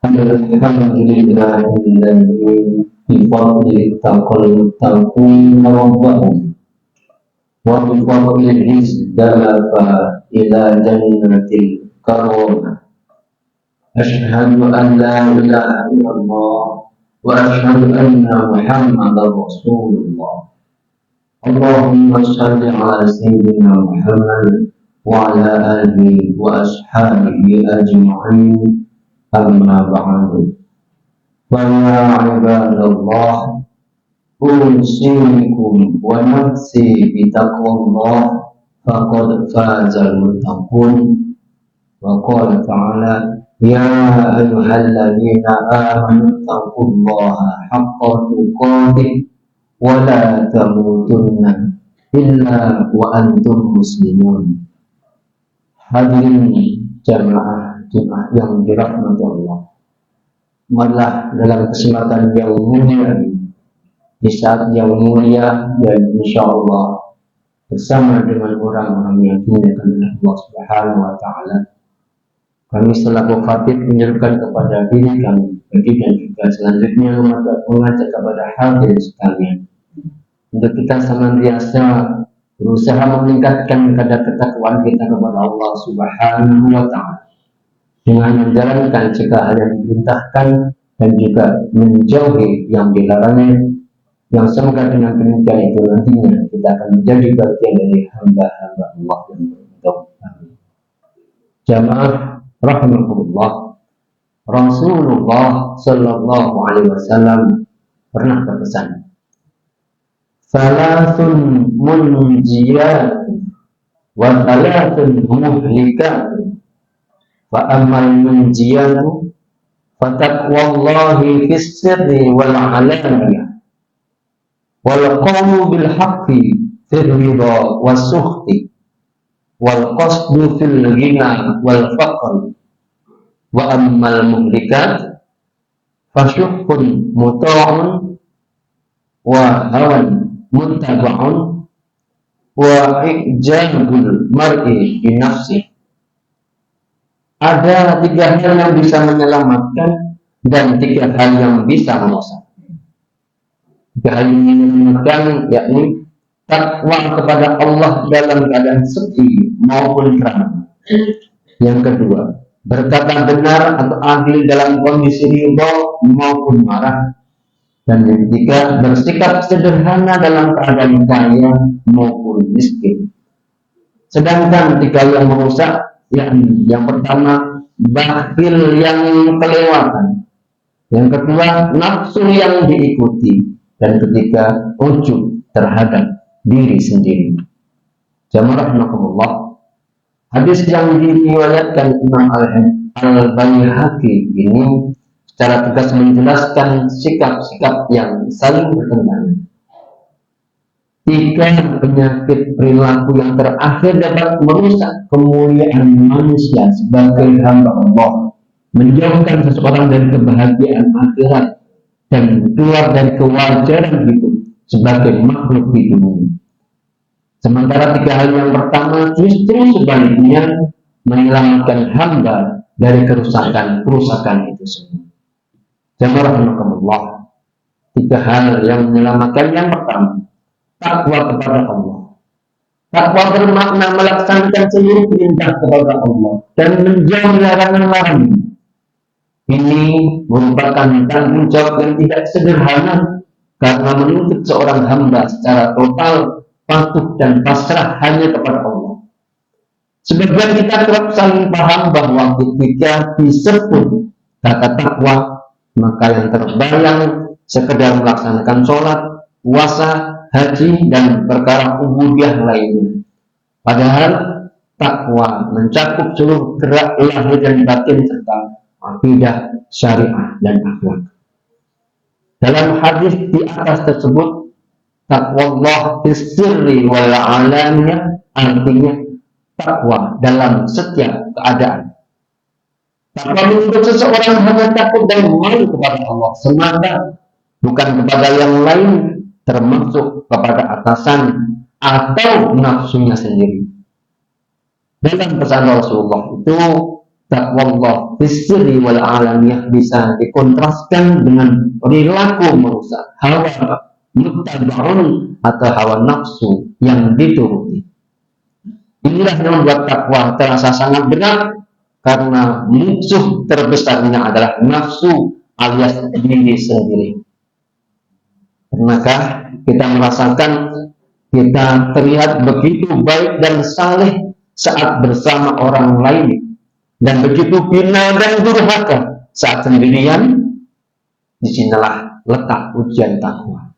الحمد لله الذي بفضله تكون ربه وبفضله ازدلف إلى جنة الكرامة. أشهد أن لا إله إلا الله وأشهد أن محمدا رسول الله. اللهم صل على سيدنا محمد وعلى آله وأصحابه أجمعين. أما بعد فيا عباد الله أوصيكم ونفسي بتقوى الله فقد فاز المتقون. وقال تعالى يا أيها الذين آمنوا اتقوا الله حق تقاته ولا تموتن إلا وأنتم مسلمون. Hadirin jamaah Jumat yang dirahmati Allah, marilah dalam kesempatan yang mulia di saat yang mulia dan insya Allah bersama dengan orang-orang yang dimuliakan oleh Allah Subhanahu wa Ta'ala, kami selaku khatib menyerukan kepada diri kami, bagi dan juga selanjutnya mengajak kepada hadirin sekalian untuk kita senantiasa berusaha meningkatkan kadar ketakwaan kita kepada Allah Subhanahu wa Ta'ala dengan menjalankan segala hal yang diperintahkan dan juga menjauhi yang dilarangnya, yang semoga dengan demikian itu nantinya kita akan menjadi bagian dari hamba-hamba Allah yang beruntung. Jamaah rahimahullah, Rasulullah Sallallahu Alaihi Wasallam pernah berpesan, Salasun munjiyat wa salasun muhlikat. Fa amal munjiyatu fataqwallahi fis sirri wal alaniyah wal qawlu bil haqqi fir ridha was sukhti wal qasdu fil ghina wal faqr. Wa amal muhlikat fasyuhun muta'un wa hawan muntaba'un wa ijabul mar'i bi nafsihi. Ada 3 hal yang bisa menyelamatkan dan 3 hal yang bisa merusak. 3 hal yang menyelamatkan yakni takwa kepada Allah dalam keadaan sepi maupun terang. Yang kedua, berkata benar atau adil dalam kondisi ridha maupun marah. Dan yang ketiga, bersikap sederhana dalam keadaan kaya maupun miskin. Sedangkan 3 hal yang merusak, yang pertama bakhil yang kelewatan, yang kedua nafsu yang diikuti, dan ketiga ujub terhadap diri sendiri. Jamaah rahimakumullah, hadis yang diriwayatkan Imam Al-Baihaqi ini secara tegas menjelaskan sikap-sikap yang saling bertentangan. 3 penyakit perilaku yang terakhir dapat merusak kemuliaan manusia sebagai hamba Allah, menjauhkan seseorang dari kebahagiaan akhirat dan keluar dari kewajaran hidup sebagai makhluk di dunia. Sementara 3 hal yang pertama justru sebaliknya menyelamatkan hamba dari kerusakan itu semua. Jamaah rahimakumullah, 3 hal yang menyelamatkan. Yang pertama, takwa kepada Allah. Takwa bermakna melaksanakan seluruh perintah kepada Allah dan menjauhi larangan-larangan. Ini merupakan tanggung jawab yang tidak sederhana karena menuntut seorang hamba secara total patuh dan pasrah hanya kepada Allah. Sebagian kita kerap saling paham bahwa ketika disebut kata takwa, maka yang terbayang sekedar melaksanakan sholat, puasa, haji, dan perkara ubudiyah lainnya. Padahal takwa mencakup seluruh gerak lahir dan batin serta akidah, syariah, dan akhlak. Dalam hadis di atas tersebut, takwa Allah sirri wal alaniyah artinya takwa dalam setiap keadaan. Takwa menuntut seseorang hanya takut dan malu kepada Allah semata, bukan kepada yang lain, termasuk kepada atasan atau nafsunya sendiri. Dalam pesan Rasulullah itu Taqwallah fisri wal alaniyah bisa dikontraskan dengan perilaku merusak hawa muttabaun atau hawa nafsu yang dituruti. Inilah yang membuat takwa terasa sangat berat, karena musuh terbesarnya adalah nafsu alias diri sendiri. Pernahkah kita merasakan kita terlihat begitu baik dan saleh saat bersama orang lain, dan begitu bina dan durhaka saat sendirian? Disinilah letak ujian takwa.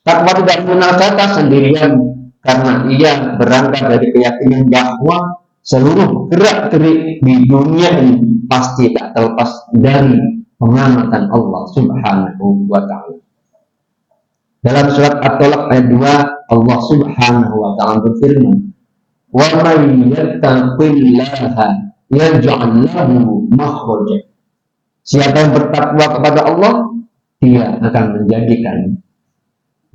Takwa tidak mengenal kata sendirian, karena ia berangkat dari keyakinan bahwa seluruh gerak-gerik di dunia ini pasti tak terlepas dari pengamatan Allah Subhanahu wa ta'ala. Dalam surat At-Talaq ayat 2, Allah Subhanahu wa ta'ala berfirman, "Wa may yattaqillaha yaj'al lahu makhraja." Siapa yang bertakwa kepada Allah, dia akan menjadikan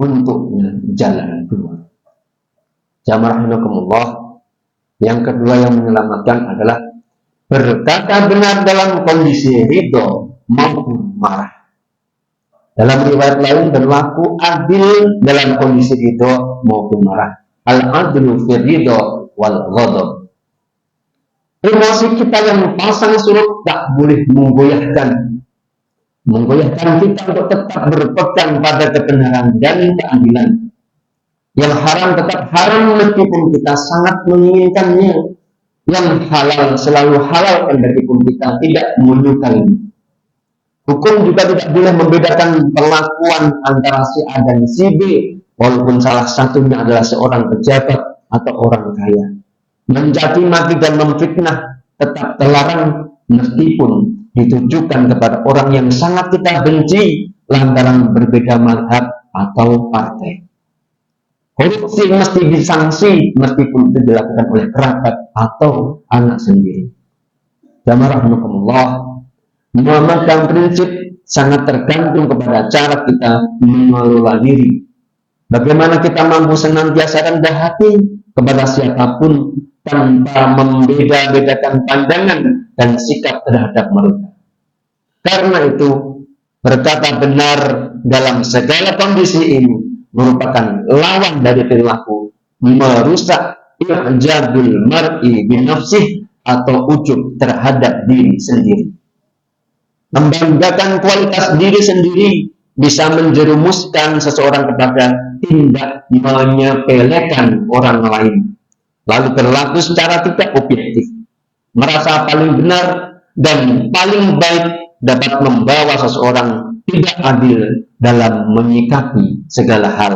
untuknya jalan keluar. Jamaah rahimakumullah, yang kedua yang menyelamatkan adalah berkata benar dalam kondisi ridho maupun marah. Dalam riwayat lain berlaku adil dalam kondisi ridho maupun marah. Al-adlu fi ridho wal ghadab. Emosi kita yang pasang surut tak boleh menggoyahkan kita untuk tetap berpegang pada kebenaran dan keadilan. Yang haram tetap haram meskipun kita sangat menginginkannya. Yang halal selalu halal meskipun kita tidak menyukainya. Hukum juga tidak boleh membedakan perlakuan antara si A dan si B, walaupun salah satunya adalah seorang pejabat atau orang kaya. Mencaci maki dan memfitnah tetap terlarang meskipun ditujukan kepada orang yang sangat kita benci lantaran berbeda mazhab atau partai. Korupsi mesti disanksi meskipun itu dilakukan oleh kerabat atau anak sendiri. Jamaah rahimakumullah, memegang prinsip sangat tergantung kepada cara kita mengelola diri. Bagaimana kita mampu senantiasa rendah hati kepada siapapun tanpa membeda-bedakan pandangan dan sikap terhadap mereka. Karena itu, berkata benar dalam segala kondisi ini merupakan lawan dari perilaku merusak i'jabul mar'i binafsih atau ujub terhadap diri sendiri. Membanggakan kualitas diri sendiri bisa menjerumuskan seseorang kepada tindak menyepelekan orang lain, lalu berlaku secara tidak objektif, merasa paling benar dan paling baik, dapat membawa seseorang tidak adil dalam menyikapi segala hal.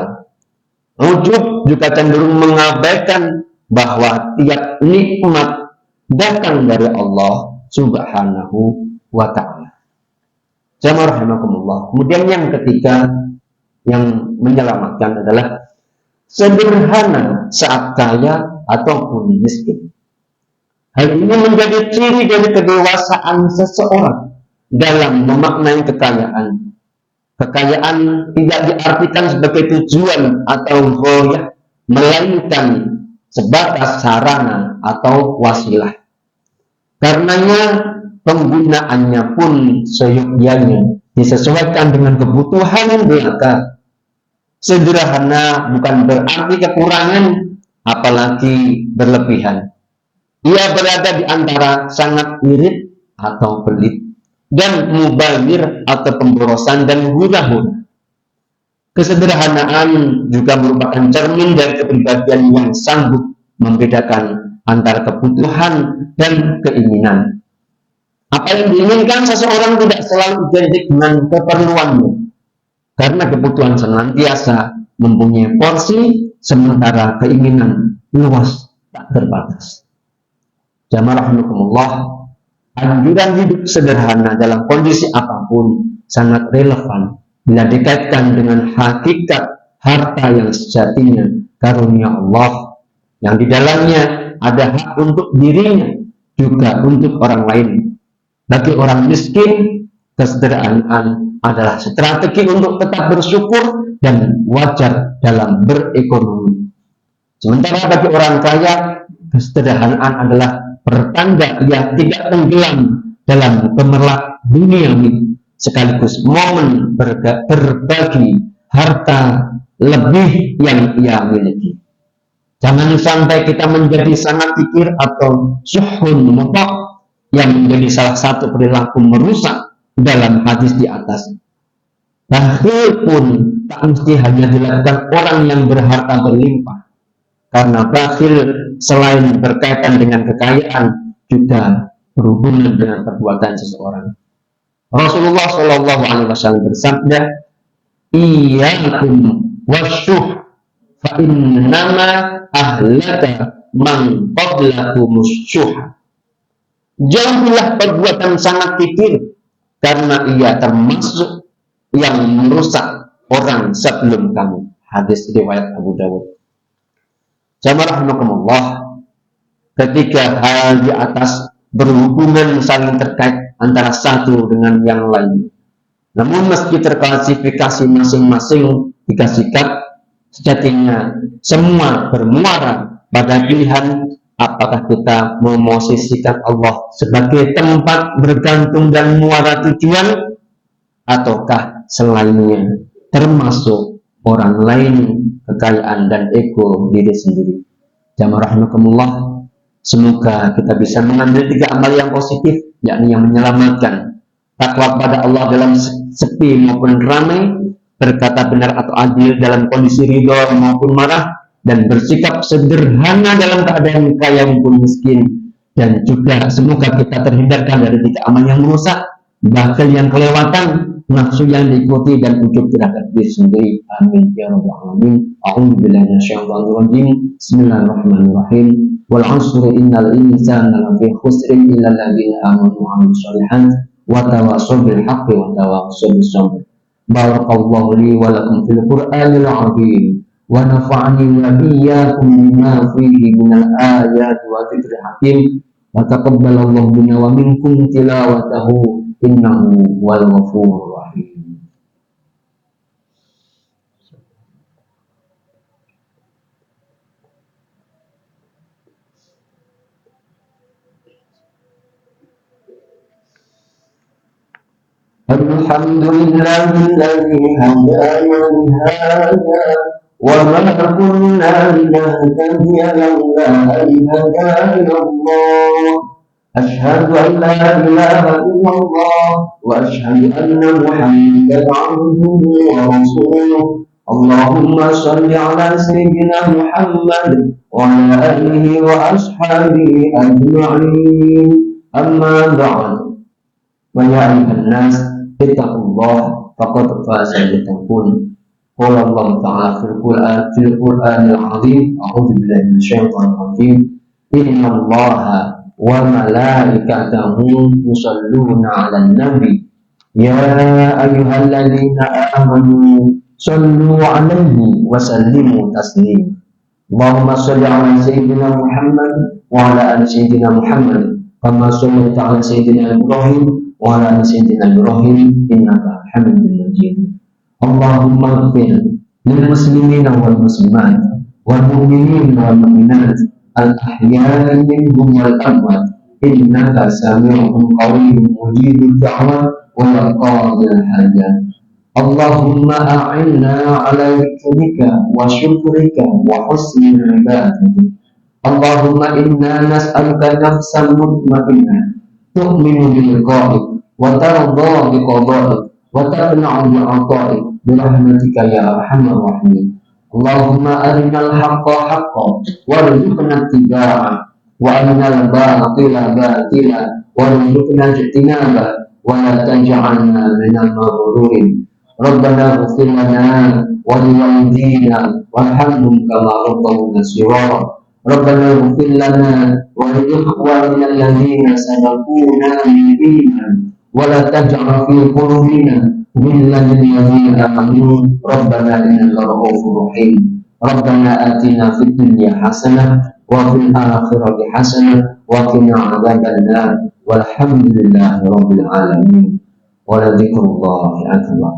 Ujub juga cenderung mengabaikan bahwa tiap nikmat datang dari Allah Subhanahu wa ta'ala. Jamaah rahimakumullah. Kemudian yang ketiga yang menyelamatkan adalah sederhana saat kaya ataupun miskin. Hal ini menjadi ciri dari kedewasaan seseorang dalam memaknai kekayaan. Kekayaan tidak diartikan sebagai tujuan atau ghayah, melainkan sebatas sarana atau wasilah. Karenanya penggunaannya pun seyogyanya, disesuaikan dengan kebutuhan belaka. Sederhana bukan berarti kekurangan, apalagi berlebihan. Ia berada di antara sangat irit atau pelit, dan mubazir atau pemborosan dan hura-hura. Kesederhanaan juga merupakan cermin dari kepribadian yang sanggup membedakan antara kebutuhan dan keinginan. Apa yang diinginkan seseorang tidak selalu identik dengan keperluannya, karena kebutuhan senantiasa mempunyai porsi, sementara keinginan luas tak terbatas. Jamaah rahimakumullah, anjuran hidup sederhana dalam kondisi apapun sangat relevan bila dikaitkan dengan hakikat harta yang sejatinya karunia Allah, yang di dalamnya ada hak untuk dirinya juga untuk orang lain. Bagi orang miskin, kesederhanaan adalah strategi untuk tetap bersyukur dan wajar dalam berekonomi. Sementara bagi orang kaya, kesederhanaan adalah pertanda ia tidak tenggelam dalam gemerlap dunia ini, sekaligus momen berbagi harta lebih yang ia miliki. Jangan sampai kita menjadi sangat pikir atau suhun mutlak yang menjadi salah satu perilaku merusak dalam hadis di atas. Bakhil pun tak mesti hanya dilakukan orang yang berharta berlimpah, karena bakhil selain berkaitan dengan kekayaan juga berhubungan dengan perbuatan seseorang. Rasulullah Shallallahu Alaihi Wasallam bersabda, "Iyyakum wasyuh, fa innama ahlaka man qablakumus syuh." Jauhilah perbuatan sangat pikir, karena ia termasuk yang merusak orang sebelum kamu. Hadis riwayat Abu Dawud. Jamaah rahimakumullah, ketika hal di atas berhubungan saling terkait antara satu dengan yang lain, namun meski terklasifikasi masing-masing tiga sikap, sejatinya semua bermuara pada pilihan apakah kita memosisikan Allah sebagai tempat bergantung dan muara tujuan, ataukah selainnya, termasuk orang lain, kekayaan dan ego diri sendiri. Jamaah rahimakumullah, semoga kita bisa mengambil tiga amal yang positif, yakni yang menyelamatkan takwa pada Allah dalam sepi maupun ramai, berkata benar atau adil dalam kondisi ridho maupun marah, dan bersikap sederhana dalam keadaan kaya maupun miskin. Dan juga semoga kita terhindarkan dari tiga amal yang merusak, bahkan yang kelewatan, nafsu yang diikuti, dan ujub terhadap diri sendiri. Amin ya rabbal alamin. A'udzubillahi minasyaitonir rajim. Bismillahirrahmanirrahim. Wal 'asri innal insana lafi khusrin illa alladziina aamanu wa 'amilus shalihaati wa tawassaw bil haqqi wa tawassaw bis sabr. Barakallahu li wa lakum fil Qur'anil 'azim wa nafa'ani wa iyyakum bima fihi minal ayati wa dzikril hakim wa taqabbalallahu minna wa minkum tilawatahu innahu wal ghafurur rahim. Alhamdulillahilladzi hadana li hadza wa ma kunna linahtadiya laula an hadana Allah. Asyhadu an la ilaha illallah wa asyhadu anna Muhammadan 'abduhu wa rasuluh. Allahumma shalli ala sayyidina Muhammad wa ala alihi wa ashabihi ajma'in. Amma ba'd. Wa ya ayyuhan nas ittaqullah faqad faza al-muttaqun. Qala Allah ta'ala fil Qur'anil 'azim. A'udzu billahi minasyaitonir rajim. Innallaha wa malaikatahu yusalluna 'alan nabi ya ayyuhalladzina amanu sallu 'alaihi wa sallimu taslima. Allahumma shalli 'ala sayyidina Muhammad wa 'ala ali sayyidina Muhammad kama shallaita 'ala sayyidina Ibrahim wa 'ala ali sayyidina Ibrahim innaka Hamidum Majid. Allahumma ighfir lil muslimina wal muslimat wal mu'minina wal mu'minat al-ahya'i minhum wal amwat innaka sami'un qareebun mujibud da'wat wa qadil hajat. Allahumma a'inna 'ala dzikrika wa syukrika wa husni ibadatik. Allahumma inna nas'aluka nafsan mutmainnah tu'minu bil liqa'ik wa tarda bi qada'ik wa taqna'u bi 'ata'ik bi rahmatika ya arhamar rahimin. Allahumma arinal haqqa haqqan warzuqna ittiba'ah wa arinal batila batila warzuqna ijtinaba wa la taj'alna minal maghrurin. Rabbana ighfir lana wa liwalidina warhamhum kama rabbayuna shighara. Rabbana ighfir lana wa li ikhwanina alladhina sabaquna bil iman wa la taj'al fi qulubina غلا للذين آمنوا ربنا إنك رؤوف رحيم. ربنا آتنا في الدنيا حسنة وفي الآخرة حسنة وقنا عذاب النار والحمد لله رب العالمين ولذكر الله أكبر.